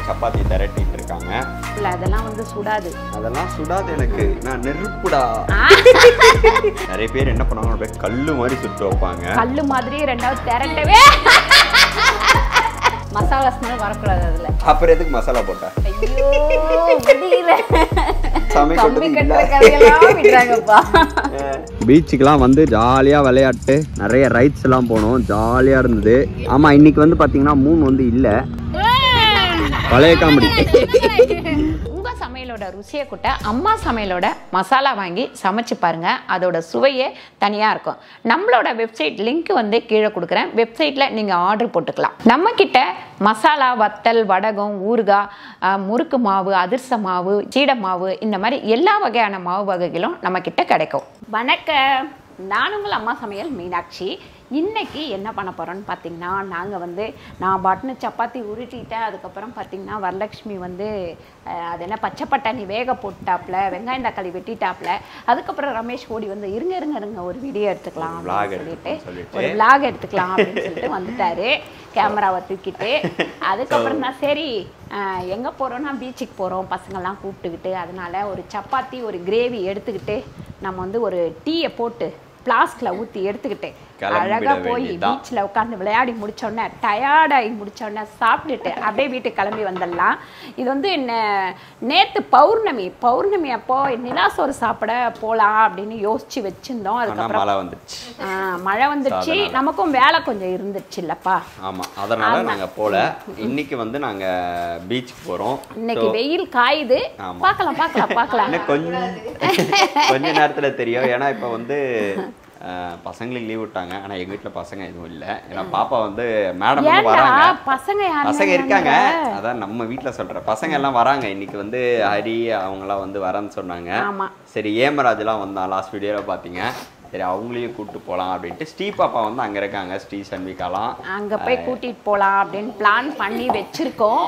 சப்பாத்தி திரட்டிட்டு இருக்காங்க. இல்ல அதெல்லாம் வந்து சுடாது. அதெல்லாம் சுடாது எனக்கு. நான் நெருப்புடா. நிறைய பேர் என்ன பண்ணுவாங்க அப்படியே கல்லு மாதிரி சுட்டு வைப்பாங்க. கல்லு மாதிரி ரெண்டாவது திரட்டவே மசாலா ஸ்மெல் வரக்கூடாது அதுல. அப்புறம் எதுக்கு மசாலா போட்டா? ஐயோ முடியல. சமைக்கிறதுப்பா. பீச்சுக்கெல்லாம் வந்து ஜாலியா விளையாட்டு நிறைய ரைட்ஸ் எல்லாம் போனோம். ஜாலியா இருந்தது. ஆமா இன்னைக்கு வந்து பாத்தீங்கன்னா மூன் வந்து இல்ல. பழைய காமெடி. உங்க சமையலோட ருசியை கூட்ட அம்மா சமையலோட மசாலா வாங்கி சமைச்சு பாருங்க. அதோட சுவையே தனியா இருக்கும். நம்மளோட வெப்சைட் லிங்க் வந்து கீழே கொடுக்குறேன். வெப்சைட்ல நீங்க ஆர்டர் போட்டுக்கலாம். நம்ம கிட்ட மசாலா, வத்தல், வடகம், ஊறுகாய், முறுக்கு மாவு, அதிர்ச மாவு, சீடை மாவு, இந்த மாதிரி எல்லா வகையான மாவு வகைகளும் நம்ம கிட்ட கிடைக்கும். வணக்கம், நான் உங்கள் அம்மா சமையல் மீனாட்சி. இன்றைக்கி என்ன பண்ண போகிறோன்னு பார்த்தீங்கன்னா, நாங்கள் வந்து நான் பாட்டுன்னு சப்பாத்தி உருட்டிட்டேன். அதுக்கப்புறம் பார்த்திங்கன்னா வரலட்சுமி வந்து அது என்ன பச்சை பட்டாணி வேக போட்டாப்புல, வெங்காயம் தக்காளி வெட்டிட்டாப்புல. அதுக்கப்புறம் ரமேஷ் ஓடி வந்து இருங்க ஒரு வீடியோ எடுத்துக்கலாம் அப்படின்னு சொல்லிட்டு ஒரு விளாக் எடுத்துக்கலாம் அப்படின்னு சொல்லிட்டு வந்துட்டாரு கேமராவை தூக்கிட்டு. அதுக்கப்புறம் தான் சரி எங்கே போகிறோன்னா பீச்சுக்கு போகிறோம் பசங்கள்லாம் கூப்பிட்டுக்கிட்டு. அதனால் ஒரு சப்பாத்தி ஒரு கிரேவி எடுத்துக்கிட்டு நம்ம வந்து ஒரு டீயை போட்டு பிளாஸ்கில் ஊற்றி எடுத்துக்கிட்டு அழகாக போய் பீச்சில் உட்காந்து விளையாடி முடிச்சோடனே டயர்டாகி முடிச்சோடனே சாப்பிட்டுட்டு அப்படியே வீட்டுக்கு கிளம்பி வந்துடலாம். இது வந்து நேற்று பௌர்ணமி அப்போ நிலாசோறு சாப்பிட போகலாம் அப்படின்னு யோசிச்சு வச்சுருந்தோம். அதுக்கப்புறம் மழை வந்துடுச்சு. நமக்கும் வேலை கொஞ்சம் இருந்துச்சு இல்லப்பா. ஆமாம், அதனால நாங்கள் போகல. இன்னைக்கு வந்து நாங்கள் பீச்சுக்கு போகிறோம். இன்னைக்கு வெயில் காயுது. பார்க்கலாம் கொஞ்ச நேரத்தில் தெரியும். ஏன்னா இப்போ வந்து பசங்களுக்கு லீவ் விட்டாங்க. ஆனால் எங்கள் வீட்டில் பசங்க எதுவும் இல்லை. ஏன்னா பாப்பா வந்து மேடம் வந்து வராங்க. பசங்க இருக்காங்க. அதான் நம்ம வீட்டில் சொல்கிறேன். பசங்க எல்லாம் வராங்க. இன்னைக்கு வந்து ஹரி அவங்களாம் வந்து வரேன்னு சொன்னாங்க. சரி ஏமராஜெலாம் வந்தான் லாஸ்ட் வீடியோவில் பார்த்தீங்க. சரி அவங்களையும் கூப்பிட்டு போகலாம் அப்படின்ட்டு ஸ்ரீ பாப்பா வந்து அங்கே இருக்காங்க. ஸ்ரீ சன்விகாலாம் அங்கே போய் கூட்டிகிட்டு போகலாம் அப்படின்னு பிளான் பண்ணி வச்சுருக்கோம்.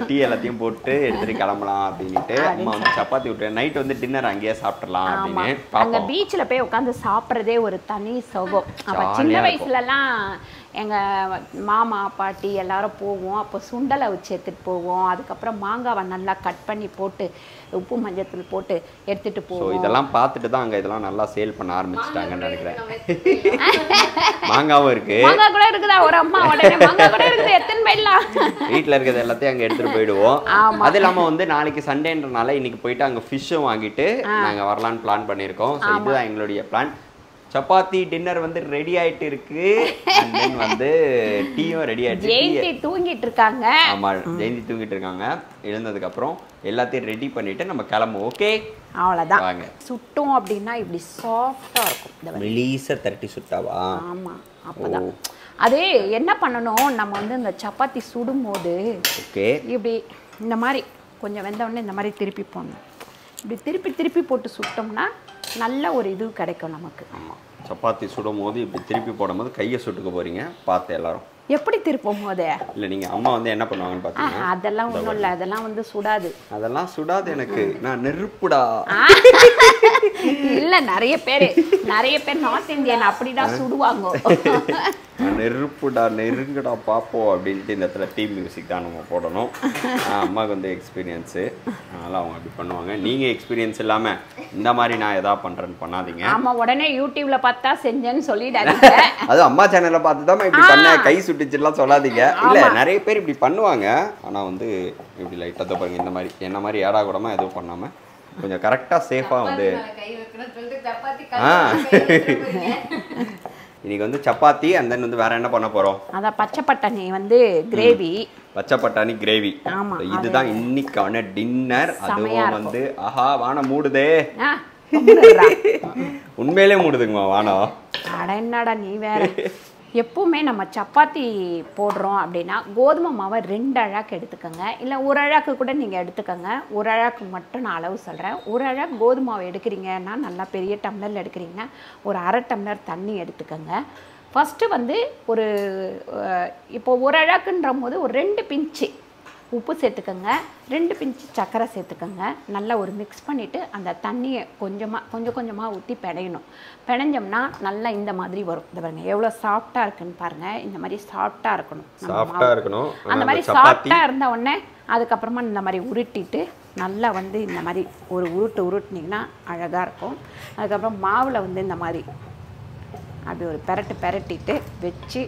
டீ எல்லாத்தையும் போட்டு எடுத்துகிட்டு கிளம்பலாம் அப்படின்ட்டு. அம்மா வந்து சப்பாத்தி விட்டு நைட் வந்து டின்னர் அங்கேயே சாப்பிட்றலாம் அப்படின்னு. அங்கே பீச்சில் போய் உட்காந்து சாப்பிட்றதே ஒரு தனி சுகம். அப்போ சின்ன வயசுலலாம் எங்கள் மாமா பாட்டி எல்லாரும் போவோம். அப்போ சுண்டலை வச்சு எடுத்துகிட்டு போவோம். அதுக்கப்புறம் மாங்காவை நல்லா கட் பண்ணி போட்டு உப்பு மஞ்சத்தூள் போட்டு எடுத்துகிட்டு போவோம். இதெல்லாம் பார்த்துட்டு தான் அங்கே இதெல்லாம் நல்லா சேல் பண்ண ஆரம்பிச்சிட்டாங்கன்னு நினைக்கிறேன். மாங்காவும் இருக்கு. மாங்காய் கூட இருக்குதா ஒரு அம்மா உடனே மாங்காய் கூட இருக்குது. எத்தனை போயிடலாம். வீட்டில் இருக்கிறது எல்லாத்தையும் அங்கே எடுத்துகிட்டு போயிடுவோம். அது இல்லாமல் வந்து நாளைக்கு சண்டேன்றனால இன்னைக்கு போயிட்டு அங்கே ஃபிஷ்ஷும் வாங்கிட்டு நாங்கள் வரலான்னு பிளான் பண்ணியிருக்கோம். ஸோ இதுதான் எங்களுடைய பிளான். சப்பாத்தி டின்னர் வந்து ரெடி ஆயிட்டு இருக்கு. அண்ட் தென் வந்து டீயும் ரெடி ஆயிடுச்சு. ஜெயந்தி தூங்கிட்டு இருக்காங்க. ஆமா, ஜெயந்தி தூங்கிட்டு இருக்காங்க. எழுந்ததுக்கு அப்புறம் எல்லாத்தையும் ரெடி பண்ணிட்டு நம்ம கிளம்புவோம். ஓகே, அவ்வளவுதான். வாங்க. சுட்டோம் அப்படின்னா இப்படி சாஃப்டா இருக்கும். இந்த மெலிசா தட்டி சுட்டாவா? ஆமா, அப்பதான். அது என்ன பண்ணணும், நம்ம வந்து இந்த சப்பாத்தி சுடும்போது ஓகே இப்படி இந்த மாதிரி கொஞ்சம் வெந்த உடனே இந்த மாதிரி திருப்பி போடணும். இப்படி திருப்பி போட்டு சுட்டோம்னா நல்ல ஒரு இது கிடைக்கும் நமக்கு. ஆமாம், சப்பாத்தி சுடும் போது இப்படி திருப்பி போடும்போது கையை சுட்டுக்க போறீங்க. பார்த்து எல்லாரும் எப்படி திருப்பும் போதே இல்லை நீங்கள் அம்மா வந்து என்ன பண்ணுவாங்கன்னு பார்த்தீங்கன்னா, அதெல்லாம் ஒன்றும் இல்லை, அதெல்லாம் வந்து சுடாது. அதெல்லாம் சுடாது எனக்கு. நான் நெருப்புடா. இல்லை, நிறைய பேர் நார்த் இந்தியன் அப்படிதான் சுடுவாங்க. நெருப்புடா நெருங்குடா பார்ப்போம் அப்படின்ட்டு இந்த இடத்துல டீம் மியூசிக் தான் நம்ம போடணும். அம்மாவுக்கு வந்து எக்ஸ்பீரியன்ஸு, அதனால் அவங்க அப்படி பண்ணுவாங்க. நீங்கள் எக்ஸ்பீரியன்ஸ் இல்லாமல் இந்த மாதிரி நான் எதாவது பண்ணுறேன்னு பண்ணாதீங்க. ஆமாம், உடனே யூடியூப்ல பார்த்தா செஞ்சேன்னு சொல்லிடாதீங்க. அது அம்மா சேனலில் பார்த்து தான் இப்படி பண்ண கை சுட்டுச்சுலாம் சொல்லாதீங்க. இல்லை, நிறைய பேர் இப்படி பண்ணுவாங்க. ஆனால் வந்து இப்படி லைட்டாக பாருங்க, இந்த மாதிரி என்ன மாதிரி ஏடா கூடமா எதுவும் பண்ணாமல் கொஞ்சம் கரெக்டாக சேஃபாக வந்து இன்னைக்கு வந்து சப்பாத்தி. அண்ட் தென் வந்து வேற என்ன பண்ண போறோம்? அதான் பச்சை பட்டாணி வந்து கிரேவி. பச்சை பட்டாணி கிரேவி. இதுதான் இன்னைக்கான டின்னர். அதுவும் வந்து ஆஹா வானம் மூடுதே. உண்மையிலே மூடுதுங்கம்மா வானம். அட என்னடா நீ வேற. எப்பவுமே நம்ம சப்பாத்தி போடுறோம் அப்படின்னா கோதுமை மாவை 2 அழாக்கு எடுத்துக்கோங்க. இல்லை ஒரு அழாக்கு கூட நீங்கள் எடுத்துக்கோங்க. ஒரு அழாக்கு மட்டும் நான் அளவு சொல்கிறேன். ஒரு அழாக்கு கோதுமை மாவு எடுக்கிறீங்கன்னா, நல்லா பெரிய டம்ளரில் எடுக்கிறீங்கன்னா ஒரு அரை டம்ளர் தண்ணி எடுத்துக்கோங்க. ஃபஸ்ட்டு வந்து ஒரு இப்போ ஒரு அழாக்குன்ற போது ஒரு 2 பிஞ்சு உப்பு சேர்த்துக்கோங்க, 2 பிஞ்சு சர்க்கரை சேர்த்துக்கோங்க. நல்லா ஒரு மிக்ஸ் பண்ணிவிட்டு அந்த தண்ணியை கொஞ்சம் கொஞ்சமாக ஊற்றி பிணையணும். பிணைஞ்சோம்னா நல்லா இந்த மாதிரி வரும். இந்த பாருங்க எவ்வளோ சாஃப்டாக இருக்குன்னு பாருங்கள். இந்த மாதிரி சாஃப்டாக இருக்கணும். அந்த மாதிரி சாஃப்டாக இருந்த உடனே அதுக்கப்புறமா இந்த மாதிரி உருட்டிட்டு நல்லா வந்து இந்த மாதிரி ஒரு உருட்டினீங்கன்னா அழகாக இருக்கும். அதுக்கப்புறம் மாவில் வந்து இந்த மாதிரி அப்படி ஒரு பெரட்டிட்டு வச்சு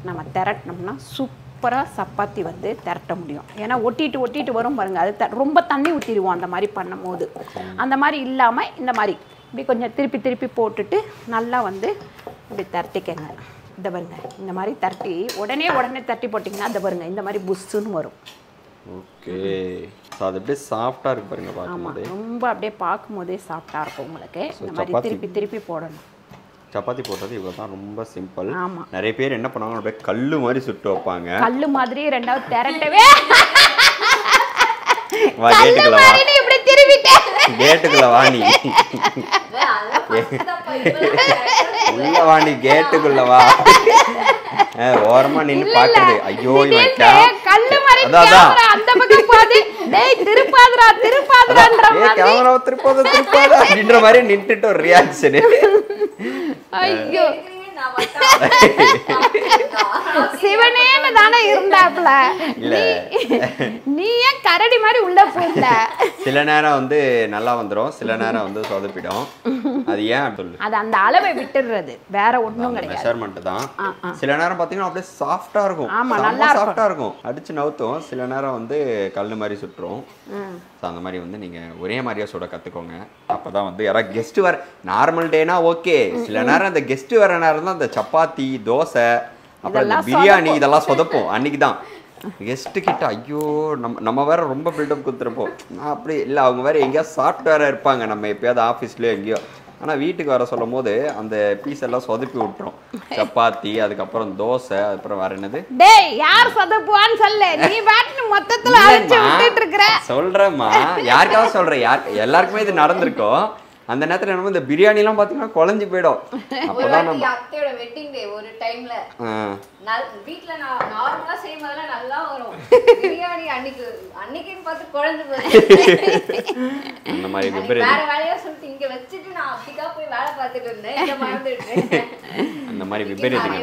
நம்ம திரட்டினோம்னா சூப்பராக சப்பாத்தி வந்து திரட்ட முடியும். ஏன்னா ஒட்டிட்டு வரும் பாருங்கள், அது ரொம்ப தண்ணி ஊற்றிடுவோம் அந்த மாதிரி பண்ணும் போது. அந்த மாதிரி இல்லாமல் இந்த மாதிரி இப்படி கொஞ்சம் திருப்பி போட்டுட்டு நல்லா வந்து இப்படி திரட்டிக்கங்க. இந்த பாருங்க இந்த மாதிரி திரட்டி உடனே தரட்டி போட்டிங்கன்னா இந்த பாருங்க இந்த மாதிரி புஷ்ஷுன்னு வரும். ஓகே, அது அப்படியே சாஃப்டாக இருக்கு பாருங்க. ஆமாம், ரொம்ப அப்படியே பார்க்கும்போதே சாஃப்டாக இருக்கும் உங்களுக்கு. இந்த மாதிரி திருப்பி போடணும். சப்பாத்தி போடுறது இவ்வளோ தான், ரொம்ப சிம்பிள். நிறைய பேர் என்ன பண்ணுவாங்க, அப்படியே கல்லு மாதிரி சுட்டு வைப்பாங்க. கல்லு மாதிரி ரெண்டாவது திரட்டவே வா கேட்டுக்குள்ள வா, இப்படி திருவிட்டேன் கேட்டுக்குள்ள வா, நீ உள்ள வா, நீ கேட்டுக்குள்ள வா. ஓரமா நின்னு பாக்குறது, ஐயோ இவன் கல்லு மாதிரி அந்த பக்கம் போகுது, டேய் திருப்பாதடா கேமரா திருப்பாத அப்படின்ற மாதிரி நின்னுட்டு ஒரு ரியாக்ஷன். ஐயோ சிவனேன்னு தானே இருந்தாப்ல, நீ ஏன் கரடி மாதிரி உள்ள போயிட்ட? சில நேரம் வந்து நல்லா வந்துரும், சில நேரம் வந்து சொதப்பிடும். அது ஏன் சொல்லு, அது அந்த அளவை விட்டுறது, வேற ஒண்ணும் கிடையாது, மெஷர்மென்ட் தான். சில நேரம் பாத்தீங்கன்னா அப்படியே சாஃப்டா இருக்கும். ஆமா, நல்லா சாஃப்டா இருக்கும், அடிச்சு நவுத்தும். சில நேரம் வந்து கல்லு மாதிரி சுட்டுரும். அந்த மாதிரி வந்து நீங்க ஒரே மாதிரியா சுட கத்துக்கோங்க. அப்பதான் வந்து யாராவது கெஸ்ட் வர, நார்மல் டேனா ஓகே, சில நேரம் அந்த கெஸ்ட் வர நேரம் தான் இந்த சப்பாத்தி, தோசை, அப்புறம் இந்த பிரியாணி இதெல்லாம் சொதப்போம். அன்னைக்கு தான் கெஸ்ட் கிட்ட ஐயோ நம்ம வேற ரொம்ப பில்டப் கொடுத்துருப்போம். நான் அப்படி இல்லை, அவங்க வேற எங்கேயா சாப்பிட்டு வேற இருப்பாங்க, நம்ம எப்பயாவது ஆஃபீஸ்லயோ எங்கேயோ. ஆனால் வீட்டுக்கு வர சொல்லும் போது அந்த பீஸ் எல்லாம் சொதப்பி விட்டுரும். சப்பாத்தி, அதுக்கப்புறம் தோசை, அப்புறம் வேற என்னது, டேய் யார் சொதப்புவான்னு சொல்லு, நீ பாட்டு மொத்தத்துல அரைச்சு விட்டுட்டு இருக்கற. சொல்றேம்மா, யாருக்காவது சொல்றேன், எல்லாருக்குமே இது நடந்திருக்கும். அந்த நேரத்துல நம்ம இந்த பிரியாணி எல்லாம் பாத்தீங்கன்னா குழஞ்சு போயிடும். அப்பதான் நம்ம அத்தையோட வெட்டிங் டே ஒரு டைம்ல வீட்ல நான் நார்மலா செய்யும்போது நல்லா வரும், பிரியாணி அன்னைக்குன்னு பார்த்து குழஞ்சு போயிடுச்சு. அந்த மாதிரி விபரீதம். வேற வேலையா சொல்லிட்டு இங்க வச்சுட்டு நான் அப்படிக்கா போய் வேலை பார்த்துட்டு இருந்தேன், இங்க மறந்துட்டேன். அந்த மாதிரி விபரீதம்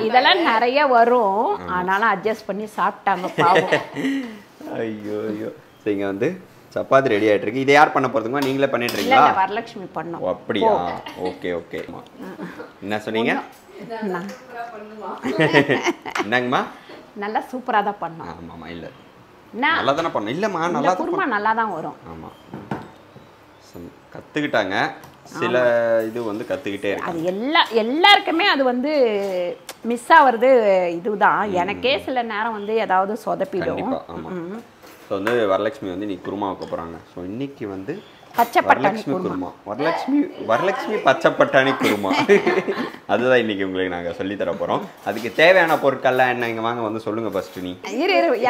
இதெல்லாம் நிறைய வரும். ஆனாலும் அட்ஜஸ்ட் பண்ணி சாப்பிட்டாங்க பாவம். ஐயோ ஐயோ. சரிங்க, வந்து சப்பாத்தி ரெடி ஆயிட்டு இருக்கு. இதை யார் பண்ண போறதுமா, நீங்களே பண்ணிட்டு இருக்கீங்களா? இல்ல, வரலட்சுமி பண்ணோம். அப்படியா? Okay okay. என்ன சொன்னீங்க? என்னங்கம்மா? நல்லா சூப்பரா தான் பண்ணோம். ஆமாமா, இல்ல நல்லா தானே பண்ணோம். இல்லம்மா நல்லா குருமா நல்லா தான் வரும். ஆமா, கத்துக்கிட்டாங்க. சில இது வந்து கத்துக்கிட்டே இருக்கு. அது எல்லாருக்குமே அது வந்து மிஸ் ஆவறது இதுதான். எனக்கே சில நேரம் வந்து ஏதாவது சொதப்பிடும். ஸோ வந்து வரலட்சுமி வந்து இன்னைக்கு குருமா வைக்க போகிறாங்க. ஸோ இன்னைக்கு வந்து பச்சை பட்டாணி குருமா, வரலட்சுமி பச்சை பட்டாணி குருமா. அதுதான் இன்னைக்கு உங்களுக்கு நாங்கள் சொல்லி தர போகிறோம். அதுக்கு தேவையான பொருட்கள்லாம் என்ன, இங்கே வாங்க வந்து சொல்லுங்கள் ஃபர்ஸ்ட். நீ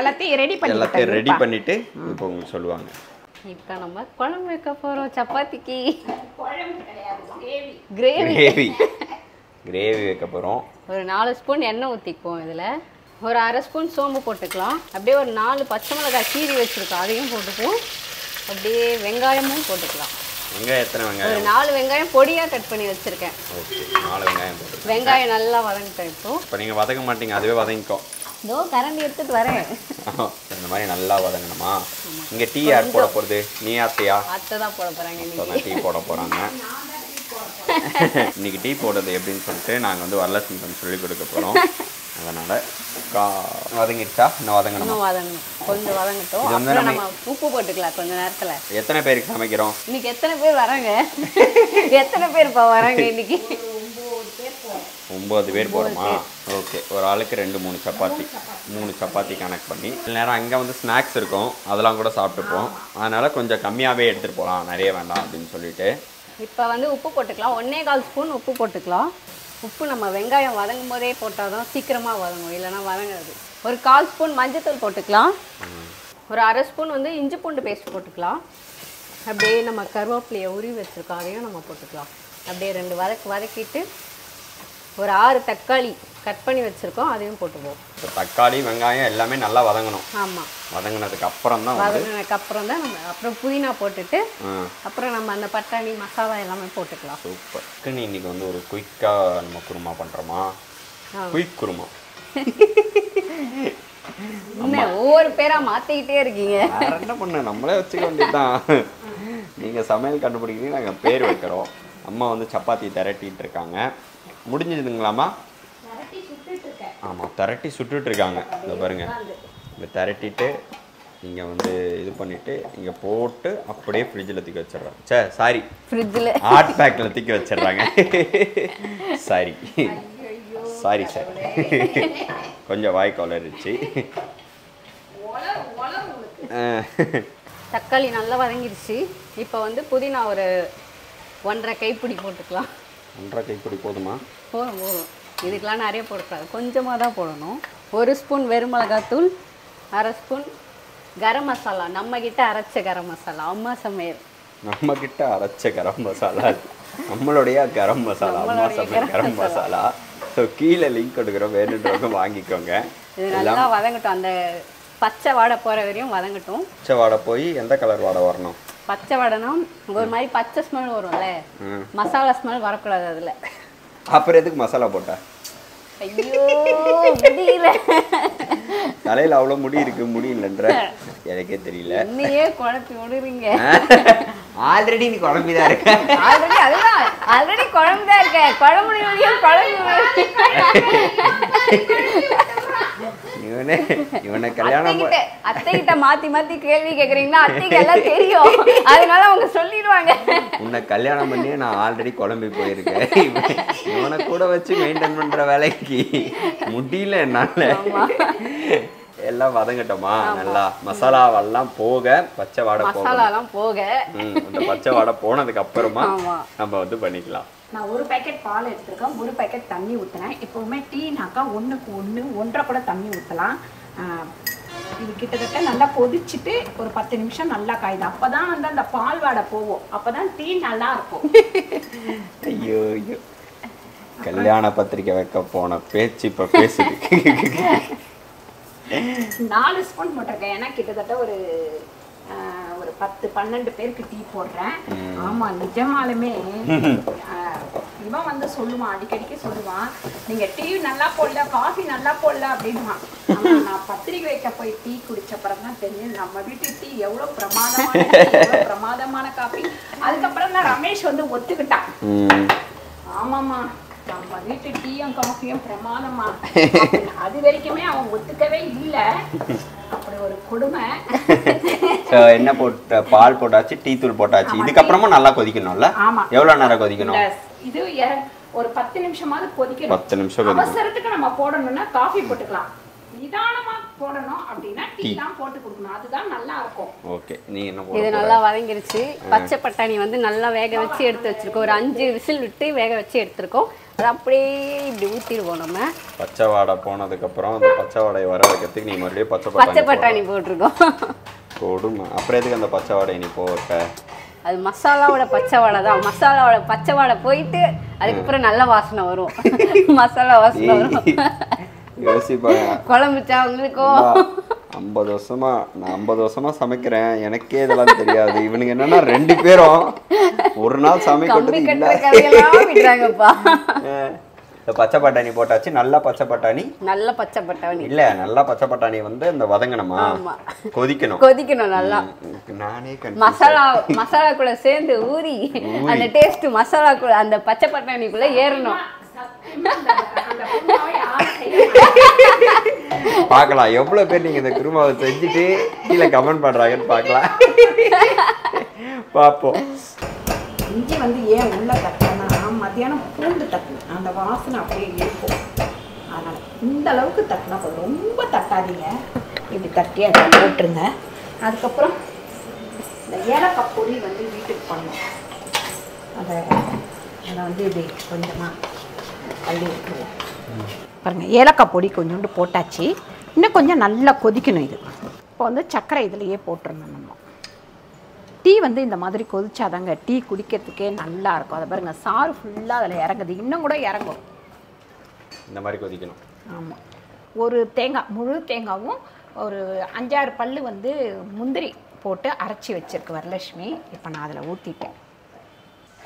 எல்லாத்தையும் ரெடி பண்ணிட்டு இப்போ உங்களுக்கு சொல்லுவாங்க. இப்போ நம்ம குழம்பு வைக்க போகிறோம் சப்பாத்திக்கு. கிரேவி வைக்க போகிறோம். ஒரு 4 ஸ்பூன் எண்ணெய் ஊற்றிக்குவோம். இதில் ஒரு அரை ஸ்பூன் சோம்பு போட்டுக்கலாம். அப்படியே ஒரு 4 பச்சை மிளகாய் கீரி வச்சுருக்கோம், அதையும் போட்டுக்குவோம். அப்படியே வெங்காயமும் போட்டுக்கலாம். வெங்காயம் எத்தனை வெங்காயம்? ஒரு 4 வெங்காயம் பொடியாக கட் பண்ணி வச்சுருக்கேன். ஓகே, 4 வெங்காயம் போட்டு. வெங்காயம் நல்லா வதங்கிட்டோம். இப்போ நீங்கள் வதங்க மாட்டீங்க, அதுவே வதங்கிக்கும். இதோ கரண்டி எடுத்துட்டு வரேன். இந்த மாதிரி நல்லா வதங்கணுமா? இங்கே டீ யார் போட போகிறது? நீ அத்தையா? அத்தை தான் போட போகிறாங்க. இன்னைக்கு டீ போட போகிறாங்க. இன்னைக்கு டீ போடுறது எப்படின்னு சொல்லிட்டு நாங்கள் வந்து வரலட்சுமி கொஞ்சம் சொல்லிக் கொடுக்க போகிறோம். அதனால் வதங்கிடுச்சா? இன்னும் வதங்கணும். கொஞ்சம் வதங்கட்டும். அப்புறம் நம்ம உப்பு போட்டுக்கலாம் கொஞ்ச நேரத்தில். எத்தனை பேருக்கு சமைக்கிறோம் இன்னைக்கு? எத்தனை பேர் வராங்க? எத்தனை பேர் இப்போ வராங்க இன்னைக்கு? 9 பேர் போகிறோமா? ஓகே, ஒரு ஆளுக்கு 2-3 சப்பாத்தி, 3 சப்பாத்தி கனெக்ட் பண்ணி. சில நேரம் அங்கே வந்து ஸ்நாக்ஸ் இருக்கும், அதெல்லாம் கூட சாப்பிட்டுப்போம். அதனால் கொஞ்சம் கம்மியாகவே எடுத்துகிட்டு போகலாம், நிறைய வேண்டாம் அப்படின்னு சொல்லிட்டு. இப்போ வந்து உப்பு போட்டுக்கலாம். 1.25 ஸ்பூன் உப்பு போட்டுக்கலாம். உப்பு நம்ம வெங்காயம் வதங்கும் போதே போட்டால் தான் சீக்கிரமாக வதங்கும், இல்லைனா வதங்காது. ஒரு 1/4 ஸ்பூன் மஞ்சத்தூள் போட்டுக்கலாம். ஒரு அரை ஸ்பூன் வந்து இஞ்சி பூண்டு பேஸ்ட் போட்டுக்கலாம். அப்படியே நம்ம கருவேப்பிலையை உருவி வச்சுருக்கோம், அதையும் நம்ம போட்டுக்கலாம். அப்படியே 2 வதக்கிட்டு ஒரு 6 தக்காளி கட் பண்ணி வச்சுருக்கோம், அதையும் போட்டுப்போம். தக்காளி வெங்காயம் எல்லாமே நல்லா வதங்கணும். ஆமாம், வதங்கினதுக்கு அப்புறம் தான் வதங்கினதுக்கு அப்புறம் தான் நம்ம அப்புறம் புதினா போட்டுட்டு அப்புறம் நம்ம அந்த பட்டாணி மசாலா எல்லாமே போட்டுக்கலாம். சூப்பர். இன்னைக்கு வந்து ஒரு குயிக்காக நம்ம குருமா பண்ணுறோமா? குயிக் குருமா. என்ன ஒவ்வொரு பேராக மாற்றிக்கிட்டே இருக்கீங்க? என்ன பண்ண, நம்மளே வச்சுக்க வேண்டியதுதான். நீங்கள் சமையல் கண்டுபிடிக்கிறீங்க, நாங்கள் பேர் வைக்கிறோம். அம்மா வந்து சப்பாத்தி திரட்டிட்டு இருக்காங்க. முடிஞ்சதுங்களாம்மா? ஆமாம், திரட்டி சுட்டுட்டு இருக்காங்க. இதை பாருங்க, இங்கே திரட்டிட்டு இங்கே வந்து இது பண்ணிவிட்டு இங்கே போட்டு அப்படியே ஃப்ரிட்ஜில் தூக்கி வச்சிடுறாங்க. சாரி, ஃப்ரிட்ஜில் ஹாட் பேக்கில் தூக்கி வச்சிடுறாங்க. சாரி சாரி சார், கொஞ்சம் வாய் கொலரிச்சு. தக்காளி நல்லா வதங்கிடுச்சு. இப்போ வந்து புதினா ஒரு 1.5 கைப்பிடி போட்டுக்கலாம். 1.5 கைப்பிடி போதுமா? போதும் போதும். இதுக்கெலாம் நிறைய போடக்கூடாது, கொஞ்சமாக தான் போடணும். 1 ஸ்பூன் வெறுமிளகாத்தூள், 1/2 ஸ்பூன் கரம் மசாலா. நம்மக்கிட்ட அரைச்ச கரம் மசாலா, அம்மா சமையல். நம்மக்கிட்ட அரைச்ச கரம் மசாலா, நம்மளுடைய கரம் மசாலா, அம்மா சமையல் கரம் மசாலா. ஸோ கீழே லிங்க் கொடுக்குறோம், வேணுன்றவங்க வாங்கிக்கோங்க. இது நல்லா வதங்கட்டும், அந்த பச்சை வாடை போகிற வரையும் வதங்கட்டும். பச்சை வாடை போய் எந்த கலர் வாடை வரணும்? பச்சை வாடைனா ஒரு மாதிரி பச்சை ஸ்மெல் வரும்ல, மசாலா ஸ்மெல் வரக்கூடாது அதில். அப்புறம் எதுக்கு மசாலா போட்ட? ஐயோ முடியல, தலையில் அவ்வளோ முடி இருக்கு, முடியலன்ற எனக்கே தெரியல. இன்னையே குழப்பி விடுறீங்க. ஆல்ரெடி நீ குழம்பிதான் இருக்க. ஆல்ரெடி குழம்புதான் இருக்க. இவனை கல்யாணம் அத்தைகிட்ட மாத்தி கேள்வி கேக்குறீங்களா? அத்தைக்கு எல்லாம் தெரியும், அதனால அவங்க சொல்லிடுவாங்க. உன்னை கல்யாணம் பண்ணி நான் ஆல்ரெடி குழம்பி போயிருக்கேன். இவனை கூட வச்சு மெயின்டைன் பண்ற வேலைக்கு முடியல என்னால. எல்லாம் வதங்கட்டோமா? நல்லா மசாலாவெல்லாம் போக, பச்சை வாடை போக, அந்த பச்சை வாடை போனதுக்கு அப்புறமா நம்ம வந்து பண்ணிக்கலாம். நான் 1 பேக்கெட் பால் எடுத்துருக்கேன், 1 பேக்கெட் தண்ணி ஊற்றினேன். எப்போவுமே டீனாக்கா 1க்கு 1, 1.5 கூட தண்ணி ஊற்றலாம். இது கிட்டத்தட்ட நல்லா கொதிச்சுட்டு ஒரு 10 நிமிஷம் நல்லா காயுது. அப்போ தான் வந்து அந்த பால் வாடை போகும், அப்போ தான் டீ நல்லா இருக்கும். ஐயோ ஐயோ, கல்யாண பத்திரிக்கை வைக்க போன பேச்சு இப்போ பேசுது. 4 ஸ்பூன் போட்டிருக்கேன், ஏன்னா கிட்டத்தட்ட ஒரு 10-12 பேருக்கு டீ போடுறேன். ஆமா, நிஜமாலுமே இவன் வந்து சொல்லுவான், அடிக்கடிக்கு சொல்லுவான், நீங்க டீ நல்லா போடல, காஃபி நல்லா போடல அப்படின்னா. நான் பத்திரிக்கை வைக்க போய் டீ குடிச்ச அப்புறம் தான் தெரியும் நம்ம வீட்டு டீ எவ்வளவு பிரமாதமான காஃபி. அதுக்கப்புறம் தான் ரமேஷ் வந்து ஒத்துக்கிட்டான். ஆமாமா, நம்ம வீட்டு டீயும் காஃபியும் பிரமாதமா. அது வரைக்குமே அவன் ஒத்துக்கவே இல்லை. அப்படி ஒரு கொடுமை. என்ன போட்ட? பால் போட்டாச்சு, டீ தூள் போட்டாச்சு. இதுக்கப்புறமா நல்லா கொதிக்கணும்ல? ஆமா. எவ்வளவு நேரம் கொதிக்கணும்? இது ஒரு 10 நிமிஷமாவது கொதிக்கணும். 10 நிமிஷம் கொதிக்கணும். அவசரத்துக்கு நம்ம போடணும்னா காஃபி போட்டுக்கலாம், நிதானமா போடணும் அப்படின்னா டீ தான் போட்டு கொடுக்கணும், அதுதான் நல்லா இருக்கும். ஓகே, நீ என்ன போடுற? இது நல்லா வதங்கிருச்சு. பச்சை பட்டாணி வந்து நல்லா வேக வச்சு எடுத்து வச்சிருக்கோம். ஒரு 5 விசில் விட்டு வேக வச்சு எடுத்துருக்கோம். அது அப்படியே இப்படி ஊற்றிடுவோம். நம்ம பச்சை வாடை போனதுக்கப்புறம் அந்த பச்சை வாடை வர வைக்கிறதுக்கு நீ மறுபடியும் பச்சை பட்டாணி போட்டிருக்கோம். போடுமா? அப்புறம் எதுக்கு அந்த பச்சை வாடை நீ போட்ட? அது மசாலாவோட பச்சை வாடை தான். மசாலாவோட பச்சை வாடை போயிட்டு அதுக்கப்புறம் நல்ல வாசனை வரும். மசாலா வாசனை வரும். யோசிப்பாங்க, குழம்புச்சா உங்களுக்கும்? 50 வருஷமா சமைக்கிறேன், எனக்கே இதெல்லாம் தெரியாது. இவனுக்கு என்னன்னா 2 பேரும் ஒரு நாள் சமைக்கிறது விடுறாங்கப்பா. பச்சை பட்டாணி போட்டாச்சு. நல்ல பச்சை பட்டாணி, நல்ல பச்சை பட்டாணி இல்ல, நல்ல பச்சை பட்டாணி வந்து அந்த வதங்கணுமா? கொதிக்கணும் நல்லா. நானே மசாலாக்குள்ள சேர்ந்து ஊறி அந்த டேஸ்ட் மசாலாக்குள்ள அந்த பச்சை பட்டாணிக்குள்ள ஏறணும். பார்க்கலாம் எவ்வளவு பேர் நீங்க இந்த குருமாவை செஞ்சுட்டு கீழே கமெண்ட் பண்றாங்கன்னு பார்க்கலாம். பார்ப்போம். இஞ்சி வந்து ஏன் உள்ள தட்டினா, மத்தியானம் பூண்டு தட்டணும், அந்த வாசனை அப்படியே இருக்கும். அதனால இந்த அளவுக்கு தட்டினா போதும், ரொம்ப தட்டாதீங்க. இப்படி தட்டி அதை போட்டுருங்க. அதுக்கப்புறம் இந்த ஏலக்காய் பொடி வந்து வீட்டுக்கு பண்ணணும். அதை வந்து இப்படி கொஞ்சமாக அள்ளி விட்டுருவோம். பாருங்கள், ஏலக்காய் பொடி கொஞ்சோண்டு போட்டாச்சு. இன்னும் கொஞ்சம் நல்லா கொதிக்கணும். இது இப்போ வந்து சர்க்கரை இதுலேயே போட்டுருந்தோம். நம்ம டீ வந்து இந்த மாதிரி கொதிச்சாதாங்க டீ குடிக்கிறதுக்கே நல்லா இருக்கும். அதை பாருங்கள், சாறு ஃபுல்லாக அதில் இறங்குது, இன்னும் கூட இறங்கும். இந்த மாதிரி கொதிக்கணும். ஆமாம். ஒரு தேங்காய், முழு தேங்காயும் ஒரு 5-6 பல்லு வந்து முந்திரி போட்டு அரைச்சி வச்சிருக்கு வரலட்சுமி. இப்போ நான் அதில் ஊற்றிட்டேன்.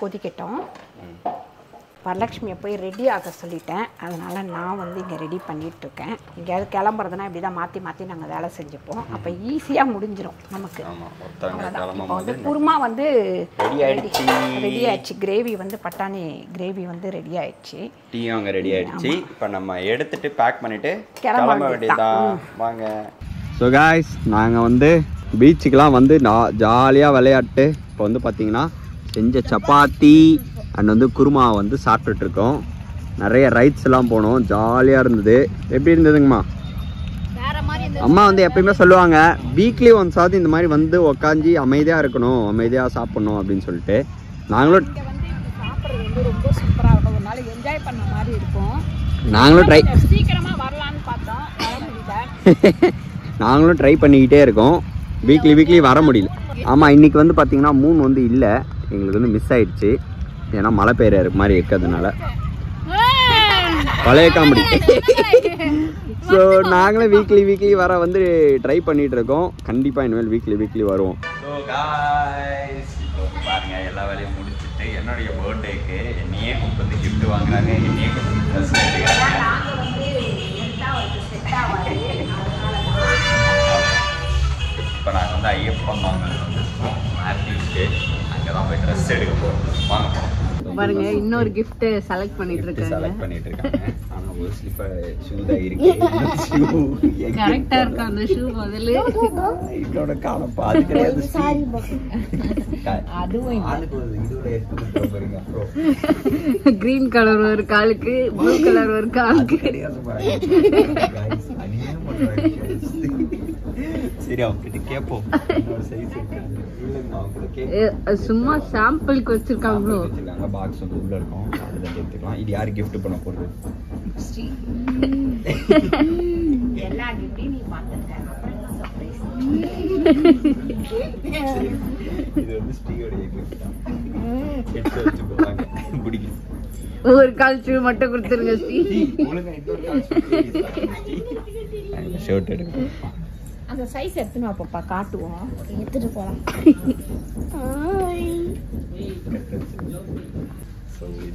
கொதிக்கட்டும். வரலட்சுமியை போய் ரெடி ஆக சொல்லிட்டேன். அதனால் நான் வந்து இங்கே ரெடி பண்ணிகிட்ருக்கேன். எங்கேயாவது கிளம்புறதுனா இப்படி தான் மாற்றி மாற்றி நாங்கள் வேலை செஞ்சுப்போம். அப்போ ஈஸியாக முடிஞ்சிடும் நமக்கு. இப்போ வந்து குருமா வந்து ரெடி ஆயிடுச்சு. கிரேவி வந்து பட்டாணி கிரேவி வந்து ரெடி ஆயிடுச்சு. டீயும் அங்கே ரெடி ஆயிடுச்சு. இப்போ நம்ம எடுத்துட்டு பேக் பண்ணிட்டு கிளம்ப வேண்டியதான். வாங்க. ஸோ காய்ஸ், நாங்கள் வந்து பீச்சுக்கெலாம் வந்து ஜாலியாக விளையாட்டு இப்போ வந்து பார்த்தீங்கன்னா செஞ்ச சப்பாத்தி அண்ட் வந்து குருமா வந்து சாப்பிட்டுட்ருக்கோம். நிறைய ரைட்ஸ் எல்லாம் போனோம். ஜாலியாக இருந்தது. எப்படி இருந்ததுங்கம்மா? அம்மா வந்து எப்பயுமே சொல்லுவாங்க வீக்லி ஒன்ஸ் ஆகுது இந்த மாதிரி வந்து உக்காஞ்சி அமைதியாக இருக்கணும், அமைதியாக சாப்பிட்ணும் அப்படின்னு சொல்லிட்டு. நாங்களும் ரொம்ப சூப்பராக இருக்கும். ஒரு நாள் என்ஜாய் பண்ண மாதிரி இருக்கும். நாங்களும் சீக்கிரமாக வரலான்னு பார்த்தோம், வர முடியல. நாங்களும் ட்ரை பண்ணிக்கிட்டே இருக்கோம். வீக்லி வர முடியல. ஆமாம், இன்றைக்கி வந்து பார்த்திங்கன்னா மூன் வந்து இல்லை, எங்களுக்கு வந்து மிஸ் ஆயிடுச்சு. ஏன்னா மழை பெய்கிற மாதிரி இருக்கிறதுனால பழைய காமெடி. ஸோ நாங்களும் வீக்லி வர வந்து ட்ரை பண்ணிகிட்டு இருக்கோம். கண்டிப்பாக இனிமேல் வீக்லி வருவோம். ஸோ காய்ஸ், இப்போ பாருங்க எல்லா வேலையும் முடிச்சுட்டு என்னுடைய பர்த்டேக்கு என்னையே கூப்பிட்டு வந்து கிஃப்ட் வாங்குறாங்க, என்னையே கூப்பிட்டு ட்ரெஸ் எடுக்கிறாங்க. இப்போ நாங்கள் வந்து ஐயப்பன் வாங்கினது வந்து ஆர்டிஸ்ட்டு, அங்கே தான் போய் ட்ரெஸ் எடுக்க போகிறோம். வாங்க போகிறோம். பாருங்க, இன்னொரு கிஃப்ட் செலக்ட் பண்ணிட்டு இருக்காங்க. ஆனா ஒரு ஸ்லிப்பர் ஷூ தான் இருக்கு. கரெக்டா இருக்கு அந்த ஷூ. முதல்ல இதோட காலம் பாதி கிடையாது. அதுவும் இதோட எடுத்து போறீங்க. அப்புறம் கிரீன் கலர் ஒரு காலுக்கு, ப்ளூ கலர் ஒரு காலுக்கு கிடையாது. சரி, அவங்க கேட்போம். சும்மா சாம்பிளுக்கு வச்சிருக்காங்களோ. பாக்ஸ் வந்து உள்ள இருக்கும், அதுதான் எடுத்துக்கலாம். இது யாரு கிஃப்ட் பண்ண போறது? எல்லா கிஃப்டையும் நீ பார்த்துக்க. இது வந்து ஸ்ரீயோட கிஃப்ட் தான். எடுத்து வச்சு போவாங்க. பிடிக்கும். ஒரு கால் ஷூ மட்டும் கொடுத்துருங்க ஸ்ரீ. ஒழுங்கா இன்னொரு கால் ஷர்ட் எடுக்க. அந்த சைஸ் எடுத்துன்னு அப்பப்பா காட்டுவோம், எடுத்துட்டு போலாம்.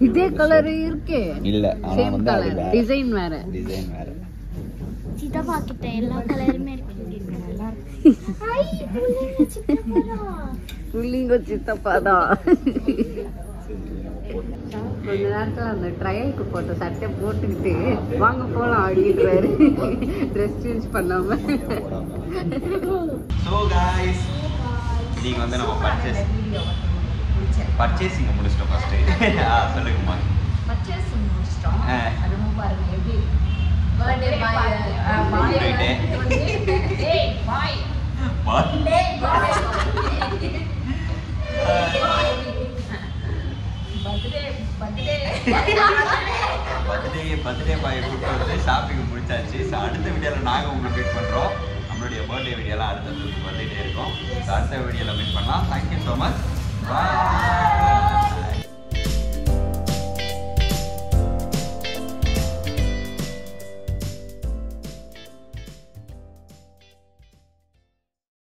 இதே கலர் இருக்கு இல்ல, ஆனா வந்து அது வேற டிசைன் வேற. சித்தப்பா கிட்ட எல்லா கலருமே இருக்கு. புள்ளிங்க சித்தப்பா தான். கொஞ்ச நேரத்துல அந்த ட்ரையலுக்கு போட்ட சட்டை போட்டுக்கிட்டு வாங்க போலாம் அப்படின்றாரு, ட்ரெஸ் சேஞ்ச் பண்ணாம. ஸோ காய்ஸ், நீங்கள் வந்து நம்ம பர்ச்சேசிங் முடிச்சிட்டோம். ஃபர்ஸ்ட் சொல்லுங்கம்மா. பர்ச்சேசிங் முடிச்சிட்டோம். அதுவும் பாருங்க எப்படி பர்த்டே பாய் ஏய் பாய் பர்த்டே பாயை கூப்பிட்டு வந்து ஷாப்பிங் முடிச்சாச்சு. ஸோ அடுத்த வீடியோவில் நாங்கள் உங்களை மீட் பண்ணுறோம். நம்மளுடைய பர்த்டே வீடியோலாம் அடுத்தது வந்துகிட்டே இருக்கும். ஸோ அடுத்த வீடியோவில் மீட் பண்ணலாம். Thank you so much. பாய்.